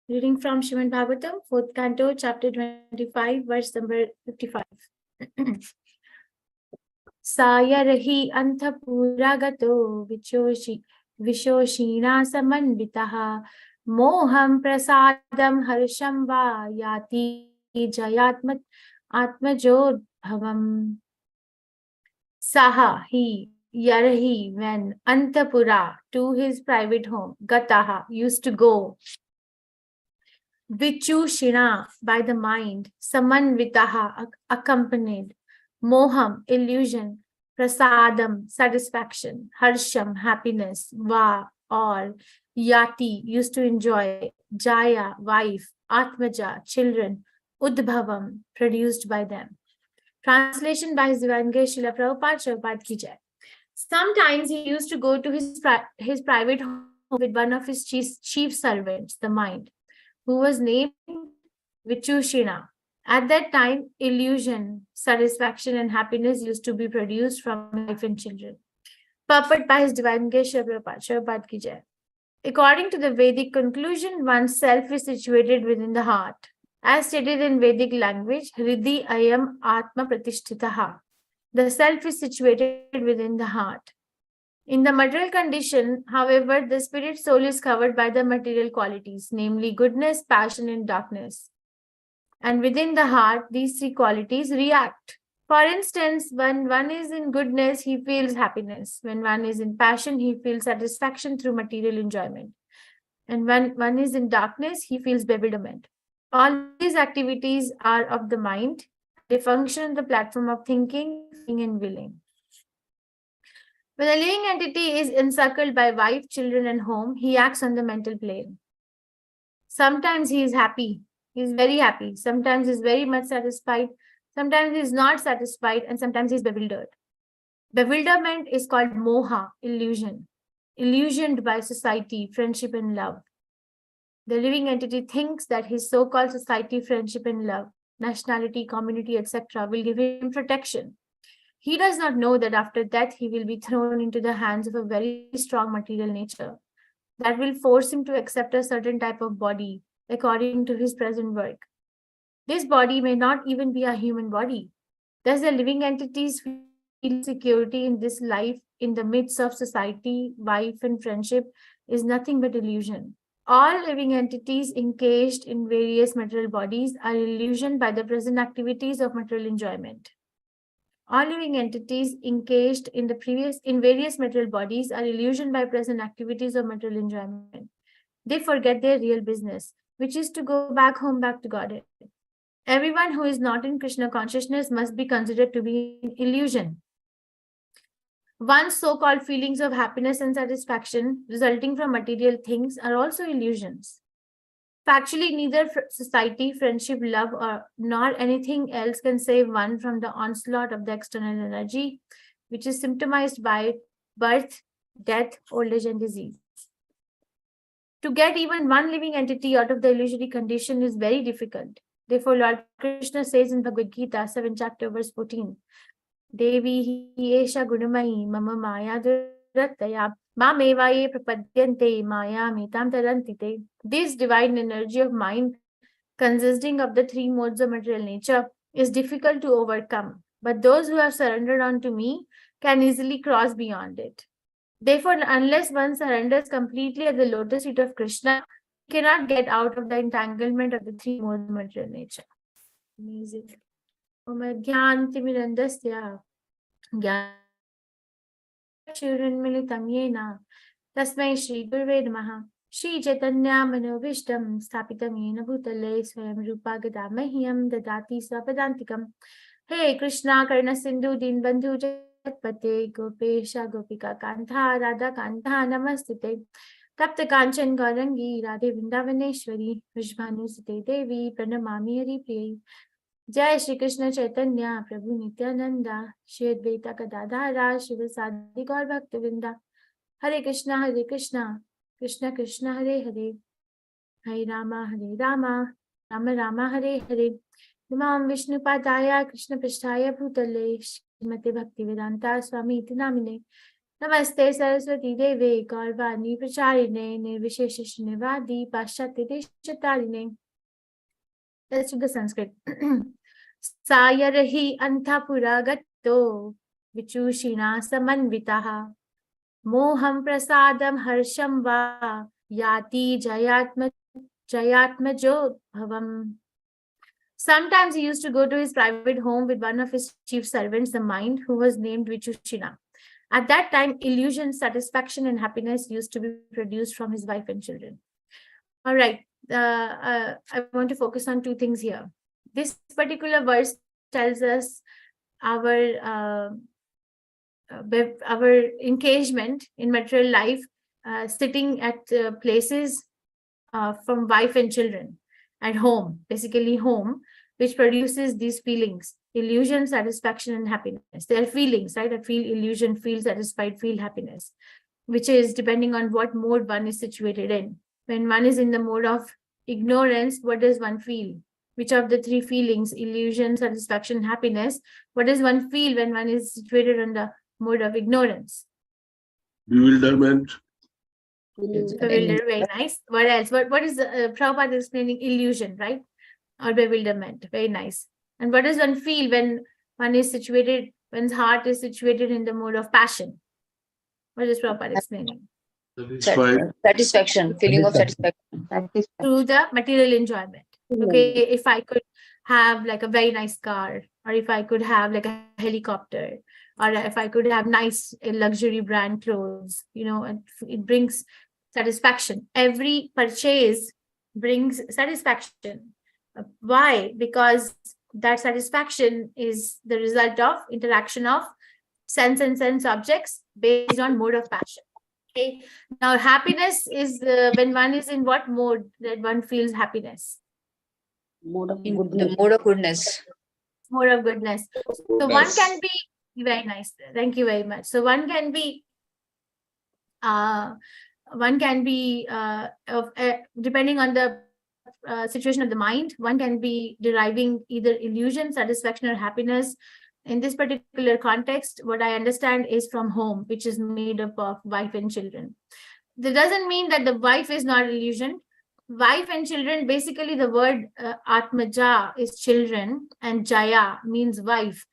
Reading from Srimad Bhagavatam, 4th Canto, chapter 25, verse number 55. Sayarahi antapuragato vishoshina samanvitaha moham prasadam harsham va yati jayatmat atmajodhavam. Saha, he, Yarahi, when Antapura, to his private home, Gataha, used to go, Vichushina, by the mind, Samanvitaha, accompanied, Moham, illusion, Prasadam, satisfaction, Harsham, happiness, Va, or Yati, used to enjoy, Jaya, wife, Atmaja, children, Udbhavam, produced by them. Translation by His Divine Grace Srila Prabhupada Ki Jai. Sometimes he used to go to his private home with one of his chief servants, the mind, who was named Vichushina. At that time, illusion, satisfaction, and happiness used to be produced from wife and children. Purport by His Divine Grace Srila Prabhupada Ki Jai. According to the Vedic conclusion, one's self is situated within the heart. As stated in Vedic language, Hridhi Ayam Atma Pratishtitaha. The self is situated within the heart. In the material condition, however, the spirit soul is covered by the material qualities, namely goodness, passion, and darkness. And within the heart, these three qualities react. For instance, when one is in goodness, he feels happiness. When one is in passion, he feels satisfaction through material enjoyment. And when one is in darkness, he feels bewilderment. All these activities are of the mind. They function on the platform of thinking, feeling, and willing. When a living entity is encircled by wife, children, and home, he acts on the mental plane. Sometimes he is happy. He is very happy. Sometimes he is very much satisfied. Sometimes he is not satisfied, and sometimes he is bewildered. Bewilderment is called moha, illusion. Illusioned by society, friendship, and love. The living entity thinks that his so-called society, friendship, and love, nationality, community, etc. will give him protection. He does not know that after death, he will be thrown into the hands of a very strong material nature that will force him to accept a certain type of body according to his present work. This body may not even be a human body. Thus, the living entities feel security in this life in the midst of society, wife, and friendship is nothing but illusion. All living entities encaged in various material bodies are illusioned by the present activities of material enjoyment. All living entities encaged in various material bodies are illusioned by present activities of material enjoyment. They forget their real business, which is to go back home, back to Godhead. Everyone who is not in Krishna consciousness must be considered to be an illusion. One's so-called feelings of happiness and satisfaction resulting from material things are also illusions. Factually, neither society, friendship, love, nor anything else can save one from the onslaught of the external energy, which is symptomized by birth, death, old age, and disease. To get even one living entity out of the illusory condition is very difficult. Therefore, Lord Krishna says in Bhagavad Gita, 7th chapter, verse 14, Devi hi esha gunamayi mama maya durataya mamevaye prapadyante maya mitam tarantite. This divine energy of mind, consisting of the three modes of material nature, is difficult to overcome. But those who have surrendered unto me can easily cross beyond it. Therefore, unless one surrenders completely at the lotus feet of Krishna, he cannot get out of the entanglement of the three modes of material nature. Amazing. Om Ajnanatimirandasya Jnanachurunmilitam Yena Tasmai Shri Gurve Namaha Shri Chaitanya Manobishtam Sthapitam Yena Bhutale Swayam Rupa Gadamahyam Dadati Swapadantikam. Hey Krishna Karna Sindhu Dinbandhu Jatpate Gopesha Gopika Kantha Radha Kantha Namastute Tapta Kanchan Gaurangi Radhe Vrindavaneshwari Vishbhanu Sute Devi Pranamami Hari Priya. Jai Shri Krishna Chaitanya Prabhu Nityananda Shri Advaita Gadadhara Shivasadi Gaur Bhaktavinda. Hare Krishna Krishna Krishna Hare Hare Hare Rama Rama Rama Hare Hare. Namam Vishnu Padaya Krishna Pristhaya Bhutale Srimate Bhaktivedanta Swami Iti Namine Namaste Saraswati Deve Garvani Pracharine Nirvisheshishniwadi Paschatya Deshatarine. Let's do the Sanskrit. Sayarahi Antapura Gatto Vichushina Samanvitaha Moham Prasadam Harsham Va Yati Jayatmajo Bhavam. Sometimes he used to go to his private home with one of his chief servants, the mind, who was named Vichushina. At that time, illusion, satisfaction, and happiness used to be produced from his wife and children. All right. I want to focus on two things here. This particular verse tells us our engagement in material life, sitting at places from wife and children at home, basically home, which produces these feelings: illusion, satisfaction, and happiness. They are feelings, right? I feel illusion, feel satisfied, feel happiness, which is depending on what mode one is situated in. When one is in the mode of ignorance, what does one feel? Which of the three feelings, illusion, satisfaction, happiness, what does one feel when one is situated in the mode of ignorance? Bewilderment. Bewilderment, very nice. What else? What is Prabhupada explaining? Illusion, right? Or bewilderment, very nice. And what does one feel when one is situated, one's heart is situated in the mode of passion? What is Prabhupada explaining? Satisfaction, feeling of satisfaction. Through the material enjoyment. Okay, if I could have like a very nice car, or if I could have like a helicopter, or if I could have nice luxury brand clothes, it brings satisfaction. Every purchase brings satisfaction. Why? Because that satisfaction is the result of interaction of sense and sense objects based on mode of passion. Okay. Now, happiness is when one is in what mode that one feels happiness? The mode of goodness. Mode of goodness. So one can be very nice. Thank you very much. So one can be depending on the situation of the mind, one can be deriving either illusion, satisfaction, or happiness. In this particular context, what I understand is from home, which is made up of wife and children. That doesn't mean that the wife is not illusion. Wife and children, basically the word Atmaja is children and Jaya means wife.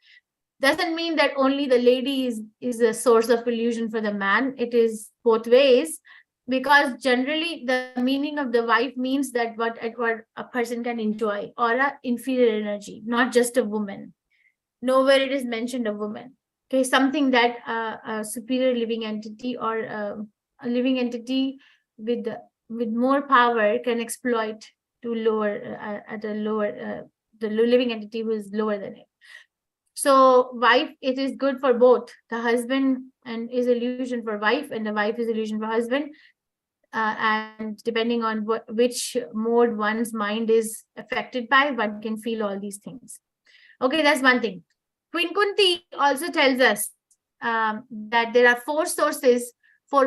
Doesn't mean that only the lady is a source of illusion for the man. It is both ways, because generally the meaning of the wife means that what a person can enjoy, or an inferior energy, not just a woman. Nowhere it is mentioned a woman. Okay, something that a superior living entity, or a living entity with more power can exploit to lower the living entity who is lower than it. So wife, it is good for both. The husband and is illusion for wife, and the wife is illusion for husband. And depending on which mode one's mind is affected by, one can feel all these things. Okay, that's one thing. Queen Kunti also tells us that there are four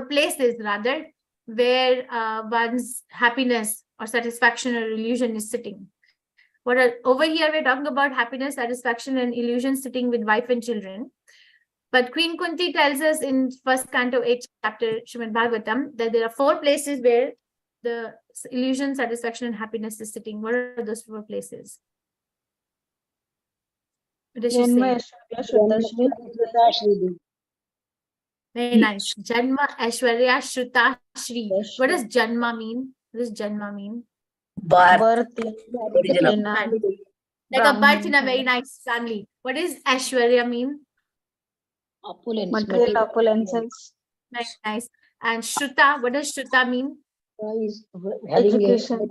places rather, where one's happiness or satisfaction or illusion is sitting. Over here, we're talking about happiness, satisfaction, and illusion sitting with wife and children. But Queen Kunti tells us in first canto 8th chapter Srimad Bhagavatam that there are four places where the illusion, satisfaction, and happiness is sitting. What are those four places? What does she say? Very nice. Janma, Aishwarya, Shruta, Shri. What does Janma mean? What does Janma mean? Birth. Like a birth in a very nice family. What does Aishwarya mean? Material opulences. Very nice. And Shruta, what does Shruta mean? Education.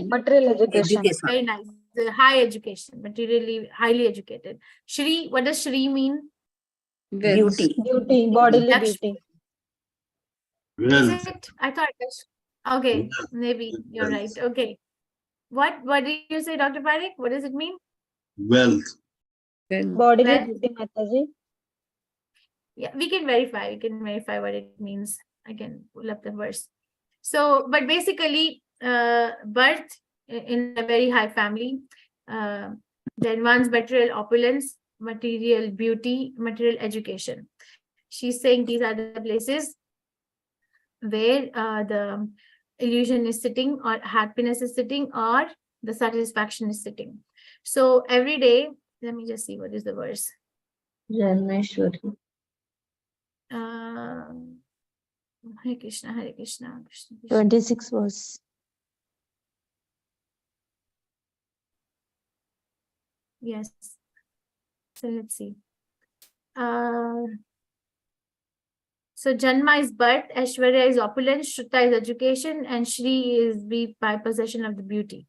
Material education. Very nice. The high education, materially highly educated. Shri, what does Shri mean? Beauty. Beauty, bodily Lakshmi. beauty. Is it? I thought that's okay. Maybe you're right. Okay. What did you say, Dr. Parekh? What does it mean? Wealth. Bodily Well- beauty, Mataji. Yeah, we can verify. We can verify what it means. I can pull up the verse. So, but basically, birth in a very high family, then one's material opulence, material beauty, material education. she's saying these are the places where the illusion is sitting, or happiness is sitting, or the satisfaction is sitting. So every day, let me just see what is the verse. Janmeshwari. Hare Krishna, Hare Krishna, Krishna Krishna. 26 verse. Yes. So let's see. So Janma is birth, Aishwarya is opulence, Shruta is education, and Shri is by possession of the beauty.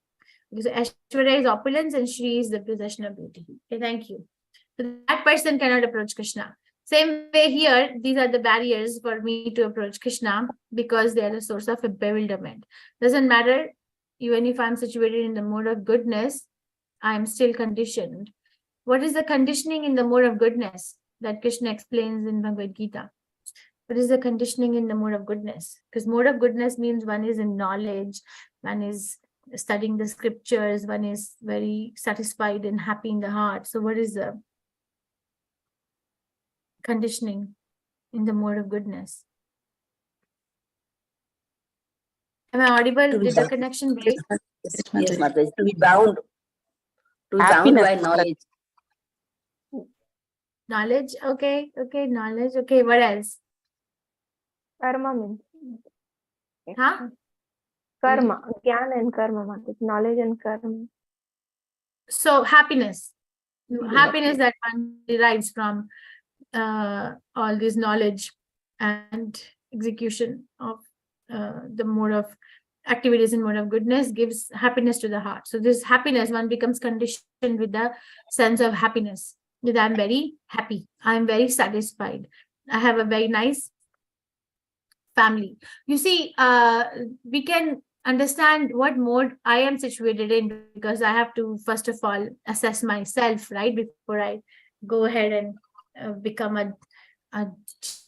So Aishwarya is opulence and Shri is the possession of beauty. Okay, thank you. So that person cannot approach Krishna. Same way here, these are the barriers for me to approach Krishna, because they are a source of bewilderment. Doesn't matter, even if I'm situated in the mode of goodness, I'm still conditioned. What is the conditioning in the mode of goodness that Krishna explains in Bhagavad Gita? What is the conditioning in the mode of goodness? Because mode of goodness means one is in knowledge, one is studying the scriptures, one is very satisfied and happy in the heart. So what is the conditioning in the mode of goodness? Am I audible? Did the connection break? Yes, Mataji. To be bound. To be bound by knowledge. Knowledge, okay, knowledge, okay, what else? Karma means. Huh? Karma, jnana and karma, Mataji. Knowledge and karma. So happiness. Happiness that one derives from all this knowledge and execution of the mode of activities in mode of goodness gives happiness to the heart. So this happiness, one becomes conditioned with the sense of happiness, that I'm very happy, I'm very satisfied, I have a very nice family. You see, we can understand what mode I am situated in, because I have to first of all assess myself, right, before I go ahead and become a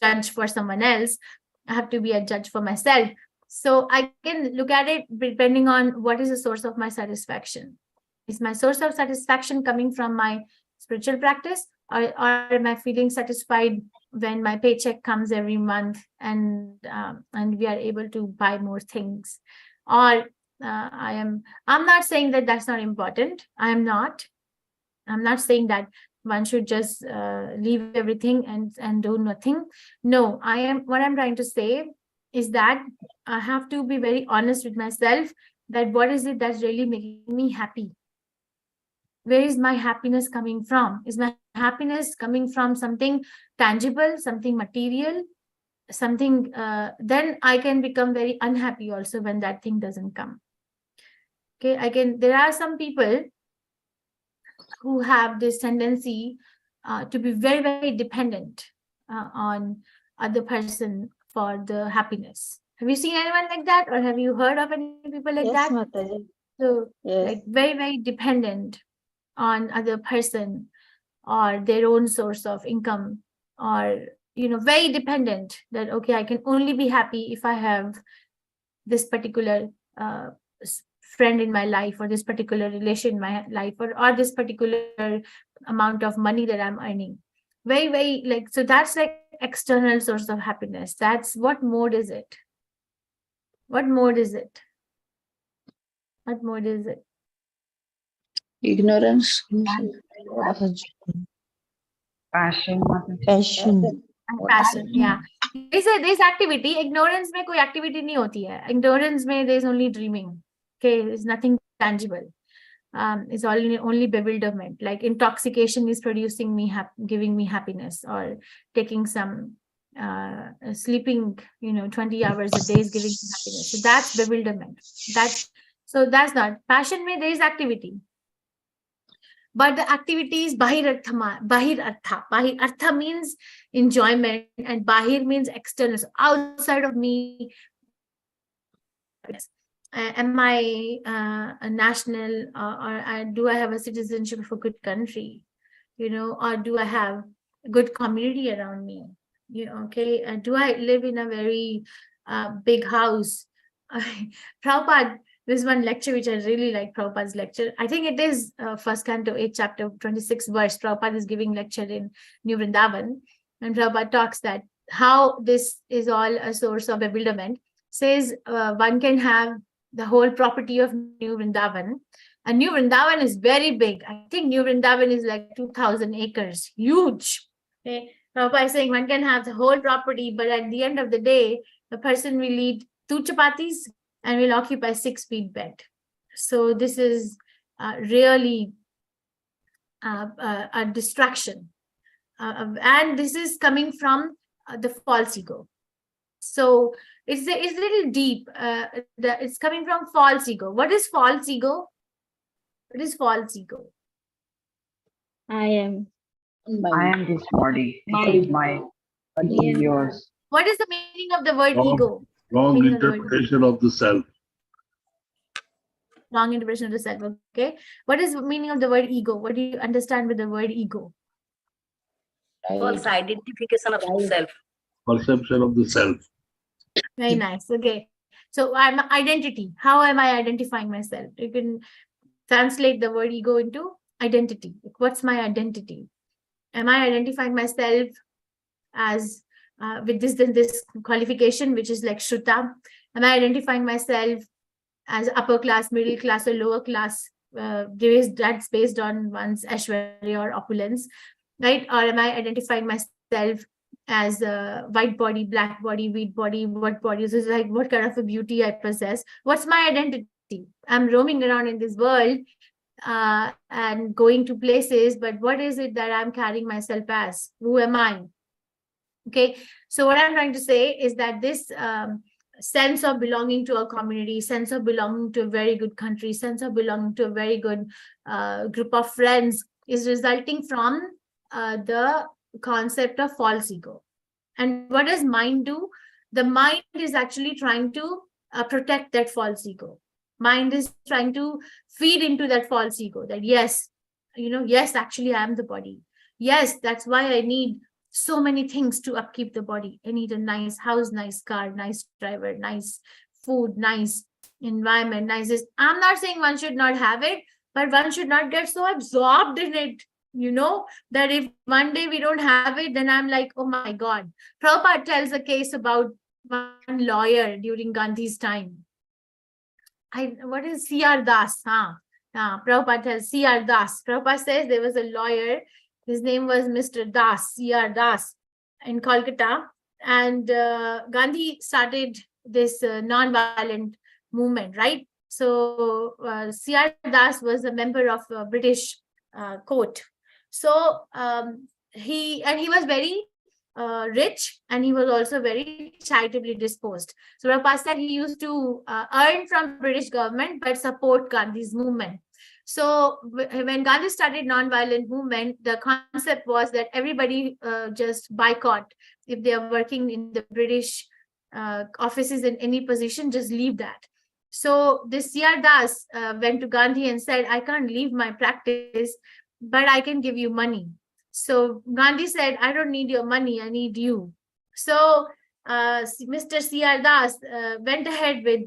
judge for someone else. I have to be a judge for myself. So I can look at it depending on what is the source of my satisfaction. Is my source of satisfaction coming from my spiritual practice, or am I feeling satisfied when my paycheck comes every month and we are able to buy more things? Or I'm not saying that that's not important. I'm not saying that one should just leave everything and do nothing. No, what I'm trying to say is that I have to be very honest with myself, that what is it that's really making me happy? Where is my happiness coming from? Is my happiness coming from something tangible, something material, something, then I can become very unhappy also when that thing doesn't come. Okay, there are some people who have this tendency to be very, very dependent on other person for the happiness. Have you seen anyone like that, or have you heard of any people like that? Yes, Mataji. So, Yes. like very, very dependent on other person or their own source of income, or very dependent that, okay, I can only be happy if I have this particular friend in my life, or this particular relation in my life, or this particular amount of money that I'm earning. Very, very, like, so that's like external source of happiness. That's what mode is it? What mode is it? What mode is it? Ignorance. Passion. And passion, yeah. There's activity. Ignorance में कोई activity नहीं होती है. Ignorance में there's only dreaming. Okay, there's nothing tangible. It's only bewilderment. Like intoxication is producing me, giving me happiness, or taking some sleeping, 20 hours a day is giving me happiness. So that's bewilderment. That's not passion. Mein there is activity, but the activity is bahir artha. Bahir artha means enjoyment, and bahir means external, so outside of me. Am I a national, or do I have a citizenship of a good country, or do I have a good community around me? Okay, do I live in a very big house? Prabhupada, there's one lecture which I really like, Prabhupada's lecture. I think it is first canto 8 chapter 26 verse. Prabhupada is giving lecture in New Vrindavan, and Prabhupada talks that how this is all a source of bewilderment, says one can have the whole property of New Vrindavan. And New Vrindavan is very big. I think New Vrindavan is like 2,000 acres, huge. Okay? Prabhupada is saying one can have the whole property, but at the end of the day, the person will eat 2 chapatis and will occupy 6 feet bed. So this is really a distraction. And this is coming from the false ego. So it's a little deep. It's coming from false ego. What is false ego? What is false ego? I am. I am this body. This is my body is yours. What is the meaning of the word Wrong. ego? Wrong Meaning of the word interpretation of the self. Wrong interpretation of the self. Okay. What is the meaning of the word ego? What do you understand with the word ego? False identification of self. Perception of the self. Very nice. Okay. So I'm identity. How am I identifying myself? You can translate the word ego into identity. What's my identity? Am I identifying myself as with this qualification, which is like Shruta? Am I identifying myself as upper class, middle class, or lower class? That's based on one's Aishwarya or opulence, right? Or am I identifying myself as a white body, black body, wheat body, what body? So it's like what kind of a beauty I possess? What's my identity? I'm roaming around in this world and going to places, but what is it that I'm carrying myself as? Who am I? Okay, so what I'm trying to say is that this sense of belonging to a community, sense of belonging to a very good country, sense of belonging to a very good group of friends is resulting from the concept of false ego. And what does mind do? The mind is actually trying to protect that false ego. Mind is trying to feed into that false ego that yes, yes, actually I am the body. Yes, that's why I need so many things to upkeep the body. I need a nice house, nice car, nice driver, nice food, nice environment, nice this. I'm not saying one should not have it, but one should not get so absorbed in it, that if one day we don't have it, then I'm like, oh my God. Prabhupada tells a case about one lawyer during Gandhi's time. What is C.R. Das? Prabhupada tells C.R. Das. Prabhupada says there was a lawyer. His name was Mr. Das, C.R. Das, in Kolkata. And Gandhi started this non-violent movement, right? So C.R. Das was a member of a British court. So he was very rich, and he was also very charitably disposed. So Prabhupada said he used to earn from British government but support Gandhi's movement. So when Gandhi started non-violent movement, the concept was that everybody just boycott. If they are working in the British offices in any position, just leave that. So this C.R. Das went to Gandhi and said, I can't leave my practice, but I can give you money. So Gandhi said, I don't need your money, I need you. So Mr. C.R. Das went ahead with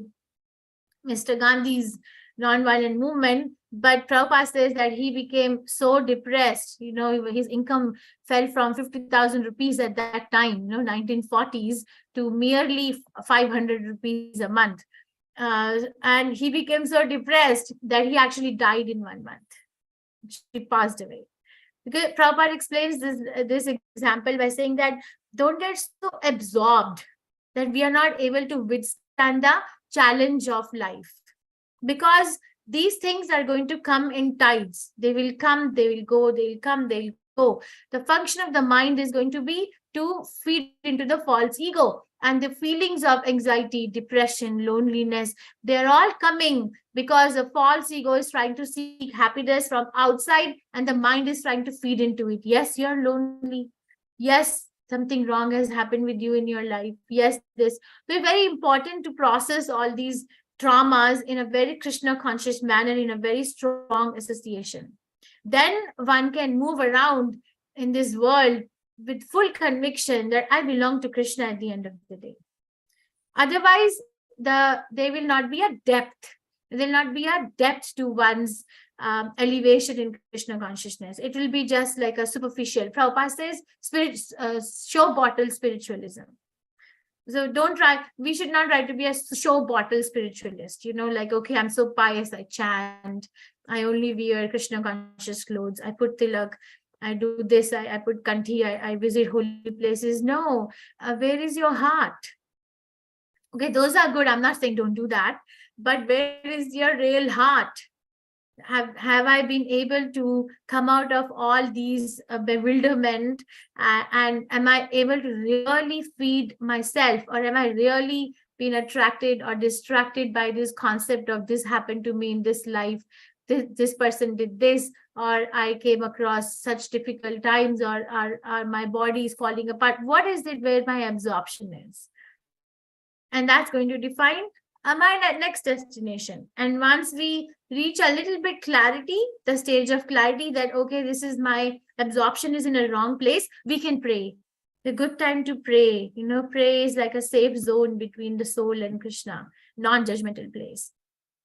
Mr. Gandhi's non-violent movement, but Prabhupada says that he became so depressed, his income fell from 50,000 rupees at that time, 1940s, to merely 500 rupees a month. And he became so depressed that he actually died in 1 month. He passed away. Because Prabhupada explains this example by saying that don't get so absorbed that we are not able to withstand the challenge of life. Because these things are going to come in tides. They will come, they will go, they will come, they will go. The function of the mind is going to be to feed into the false ego. And the feelings of anxiety, depression, loneliness, they're all coming because the false ego is trying to seek happiness from outside, and the mind is trying to feed into it. Yes, you're lonely. Yes, something wrong has happened with you in your life. Yes, this. So it's very important to process all these traumas in a very Krishna conscious manner, in a very strong association. Then one can move around in this world with full conviction that I belong to Krishna at the end of the day. Otherwise, there will not be a depth. There will not be a depth to one's elevation in Krishna consciousness. It will be just like a superficial. Prabhupada says show bottle spiritualism. So don't try, we should not try to be a show bottle spiritualist, like, okay, I'm so pious, I chant, I only wear Krishna conscious clothes, I put tilak, I do this, I put kanthi, I visit holy places. No, where is your heart? Okay, those are good. I'm not saying don't do that, but where is your real heart? Have I been able to come out of all these bewilderment, and am I able to really feed myself, or am I really being attracted or distracted by this concept of this happened to me in this life, this person did this, or I came across such difficult times, or my body is falling apart? What is it where my absorption is? And that's going to define my next destination. And once we reach a little bit clarity, the stage of clarity that, okay, this is my absorption is in a wrong place, we can pray. A good time to pray. Pray is like a safe zone between the soul and Krishna, non-judgmental place.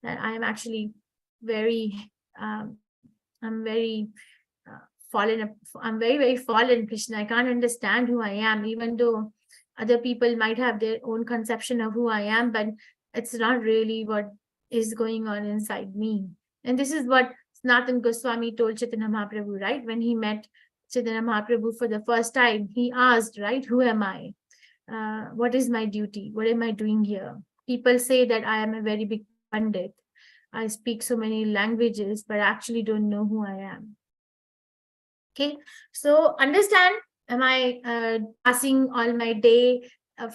And I am actually very, I'm very fallen. I'm very, very fallen, Krishna. I can't understand who I am, even though other people might have their own conception of who I am, but it's not really what is going on inside me. And this is what Sanatana Goswami told Chaitanya Mahaprabhu, right? When he met Chaitanya Mahaprabhu for the first time, he asked, right, who am I? What is my duty? What am I doing here? People say that I am a very big pandit. I speak so many languages, but I actually don't know who I am. Okay, so understand, am I passing all my day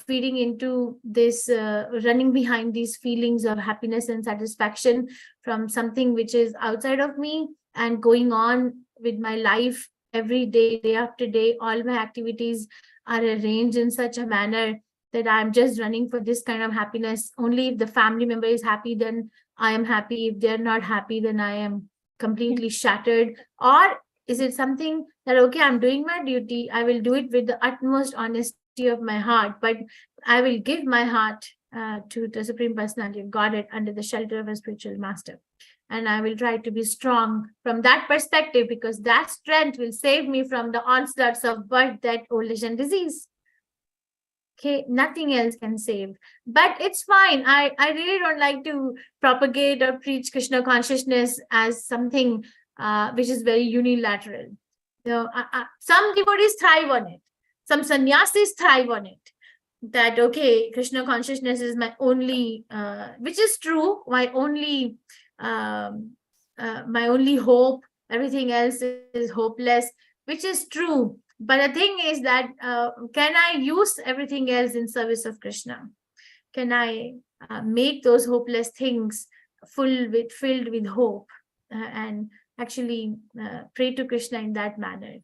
feeding into this, running behind these feelings of happiness and satisfaction from something which is outside of me, and going on with my life every day, day after day? All my activities are arranged in such a manner that I'm just running for this kind of happiness. Only if the family member is happy, then I am happy. If they're not happy, then I am completely shattered. Or is it something that, okay, I'm doing my duty, I will do it with the utmost honesty of my heart, but I will give my heart to the Supreme Personality of Godhead under the shelter of a spiritual master. And I will try to be strong from that perspective, because that strength will save me from the onslaughts of birth, death, old age, and disease. Okay, nothing else can save. But it's fine. I really don't like to propagate or preach Krishna consciousness as something which is very unilateral. Some devotees thrive on it. Some sannyasis thrive on it. That, okay, Krishna consciousness is my only, which is true, my only hope. Everything else is hopeless, which is true. But the thing is that, can I use everything else in service of Krishna? Can I make those hopeless things filled with hope, and actually pray to Krishna in that manner?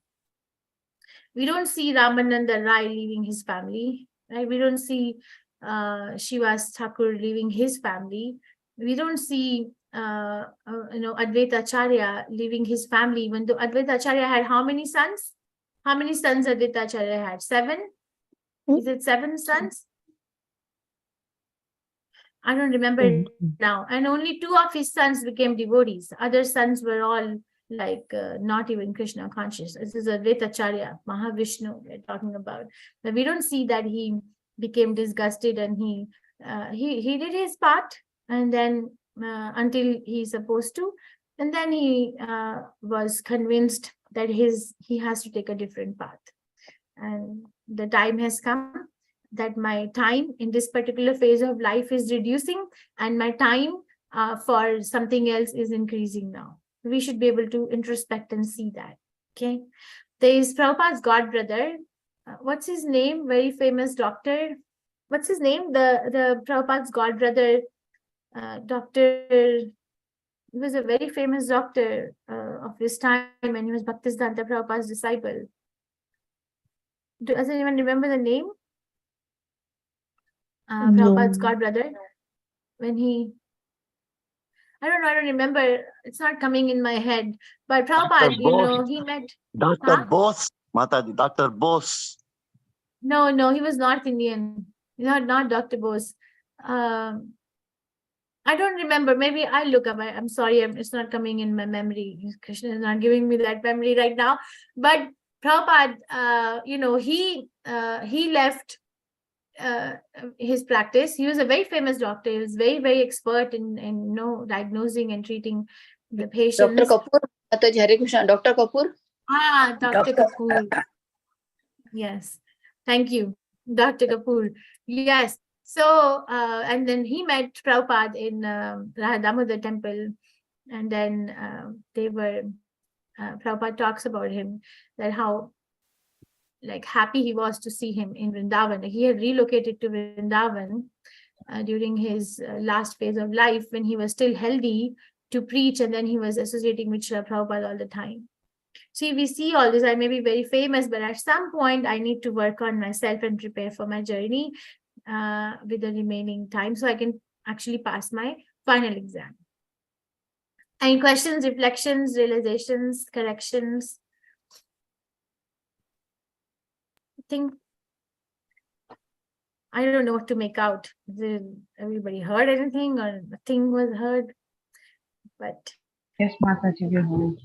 We don't see Ramananda Rai leaving his family, right? We don't see Shivas Thakur leaving his family. We don't see Advaita Acharya leaving his family, even though Advaita Acharya had how many sons? How many sons Advaita Acharya had? 7? Is it 7 sons? I don't remember it now. And only 2 of his sons became devotees. Other sons were all like not even Krishna conscious. This is Advaita Acharya, Mahavishnu we're talking about. But we don't see that he became disgusted and he did his part, and then until he's supposed to, and then he was convinced that he has to take a different path. And the time has come that my time in this particular phase of life is reducing, and my time for something else is increasing now. We should be able to introspect and see that. Okay, there is Prabhupada's god brother. What's his name? Very famous doctor. What's his name? The Prabhupada's god brother, Doctor. He was a very famous doctor of his time, and he was Bhaktisiddhanta Prabhupada's disciple. Does anyone remember the name? Prabhupada's god brother. When he, I don't remember. It's not coming in my head. But Prabhupada, he met Dr. Bose, Mataji, Dr. Bose. No, he was North Indian. Not Dr. Bose. I I don't remember. Maybe I'll look up. I'm sorry, it's not coming in my memory. Krishna is not giving me that memory right now. But Prabhupada, he left his practice. He was a very famous doctor. He was very, very expert in diagnosing and treating the patients. Dr. Kapoor, Mataji, Hare Krishna. Dr. Kapoor. Dr. Kapoor. Yes. Thank you, Dr. Kapoor. Yes. So, and then he met Prabhupada in Radhamudra temple. And then Prabhupada talks about him, that how happy he was to see him in Vrindavan. He had relocated to Vrindavan during his last phase of life when he was still healthy to preach, and then he was associating with Srila Prabhupada all the time. See, we see all this. I may be very famous, but at some point I need to work on myself and prepare for my journey with the remaining time, so I can actually pass my final exam. Any questions, reflections, realizations, corrections? I don't know what to make out. Did everybody heard anything or nothing was heard? But Yes, Mataji, we heard.